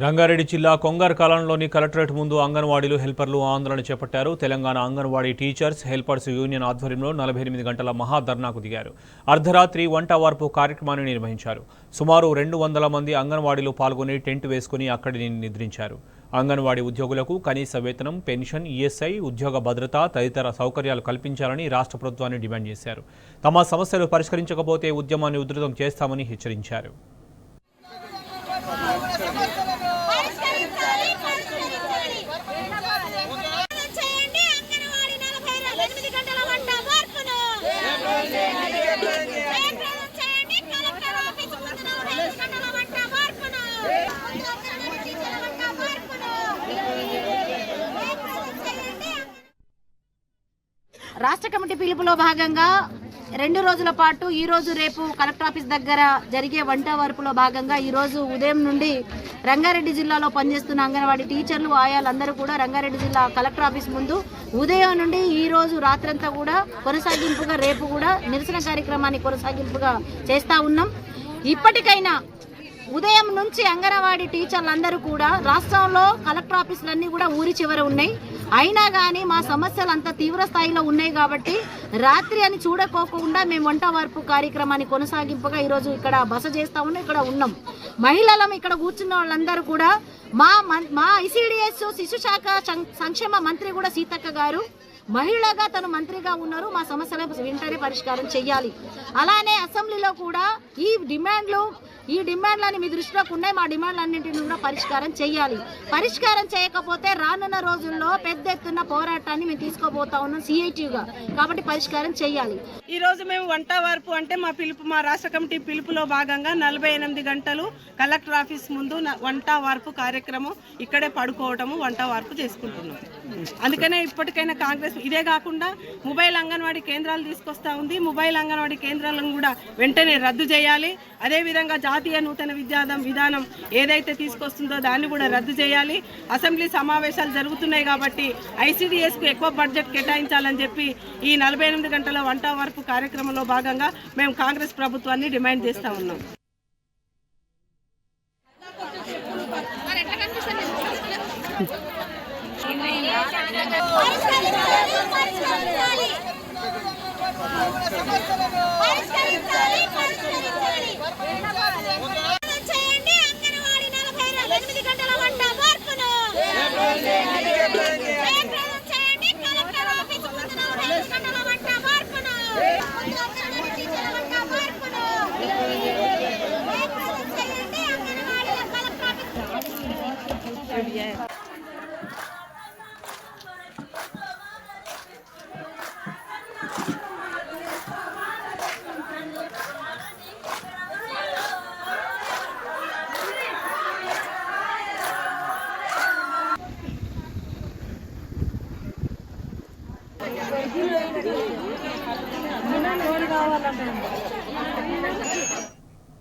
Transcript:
రంగారెడ్డి జిల్లా కొంగర్ కాలంలోని కలెక్టరేట్ ముందు అంగన్వాడీలు హెల్పర్లు ఆందోళన చేపట్టారు. Telangana anganwadi teachers helpers union ఆధ్వర్యంలో 48 గంటల మహాధర్నాకు దిగారు. అర్ధరాత్రి వంట వార్పు కార్యక్రమాన్ని నిర్వహించారు. సుమారు 200 మంది అంగన్వాడీలు పాల్గొని టెంట్ వేసుకుని అక్కడిని నిద్రించారు. అంగన్వాడీ ఉద్యోగులకు కనీస వేతనం, పెన్షన్, ఈఎస్ఐ, ఉద్యోగ భద్రత తదితర సౌకర్యాలు కల్పించాలని రాష్ట్ర ప్రభుత్వాన్ని డిమాండ్ చేశారు. తమ సమస్యలు పరిష్కరించకపోతే ఉద్యమాన్ని ఉధృతం చేస్తామని హెచ్చరించారు. రాష్ట్ర కమిటీ పిలుపులో భాగంగా 2 రోజుల పాటు ఈ రోజు రేపు కలెక్టర్ ఆఫీస్ దగ్గర జరిగే వంట వార్పులో భాగంగా ఈ రోజు ఉదయం నుండి రంగారెడ్డి జిల్లాలో పనిచేస్తున్న అంగన్వాడీ టీచర్లు ఆయాలందరూ కూడా రంగారెడ్డి జిల్లా కలెక్టర్ ఆఫీస్ ముందు ఉదయం నుండి ఈ రోజు రాత్రంతా కూడా కొనసాగింపుగా రేపు కూడా నిరసన కార్యక్రమాన్ని కొనసాగింపుగా చేస్తా ఉన్నాం. ఇప్పటికైనా ఉదయం నుంచి అంగన్వాడీ టీచర్లందరూ కూడా రాష్ట్రంలో కలెక్టర్ ఆఫీసులన్నీ కూడా ఊరి చివర ఉన్నాయి. అయినా కానీ మా సమస్యలు అంత తీవ్ర స్థాయిలో ఉన్నాయి కాబట్టి రాత్రి అని చూడకోకుండా మేము వంట వార్పు కార్యక్రమాన్ని కొనసాగింపుగా ఈరోజు ఇక్కడ బస చేస్తా ఉన్నాం. ఇక్కడ ఉన్నాం మహిళలం. ఇక్కడ కూర్చున్న వాళ్ళందరూ కూడా మా ఐసిడిఎస్ శిశు శాఖ సంక్షేమ మంత్రి కూడా సీతక్క గారు మహిళగా తను మంత్రిగా ఉన్నారు. మా సమస్యల వెంటనే పరిష్కారం చేయాలి. అలానే అసెంబ్లీలో కూడా ఈ డిమాండ్లని మీ దృష్టిలోకి ఉన్నాయి. మా డిమాండ్లన్నింటినీ కూడా పరిష్కారం చేయాలి. పరిష్కారం చేయకపోతే రానున్న రోజుల్లో పెద్ద ఎత్తున పోరాటాన్ని మేము తీసుకోబోతా ఉన్నాం సిఐటిగా. కాబట్టి పరిష్కారం చేయాలి. ఈ రోజు మేము వంట వార్పు అంటే మా రాష్ట్ర కమిటీ పిలుపులో భాగంగా 48 గంటలు కలెక్టర్ ఆఫీస్ ముందు వంట వార్పు కార్యక్రమం ఇక్కడే పడుకోవటము వంట వార్పు చేసుకుంటున్నాం. అందుకనే ఇప్పటికైనా కాంగ్రెస్ ఇదే కాకుండా మొబైల్ అంగన్వాడీ కేంద్రాలు తీసుకొస్తా ఉంది. మొబైల్ అంగన్వాడీ కేంద్రాలను కూడా వెంటనే రద్దు చేయాలి. అదేవిధంగా జాతీయ నూతన విధానం ఏదైతే తీసుకొస్తుందో దాన్ని కూడా రద్దు చేయాలి. అసెంబ్లీ సమావేశాలు జరుగుతున్నాయి కాబట్టి ఐసిడిఎస్కు ఎక్కువ బడ్జెట్ కేటాయించాలని చెప్పి ఈ 48 గంటల వంట వార్పు కార్యక్రమంలో భాగంగా మేము కాంగ్రెస్ ప్రభుత్వాన్ని డిమాండ్ చేస్తూ ఉన్నాం. కావాలంటే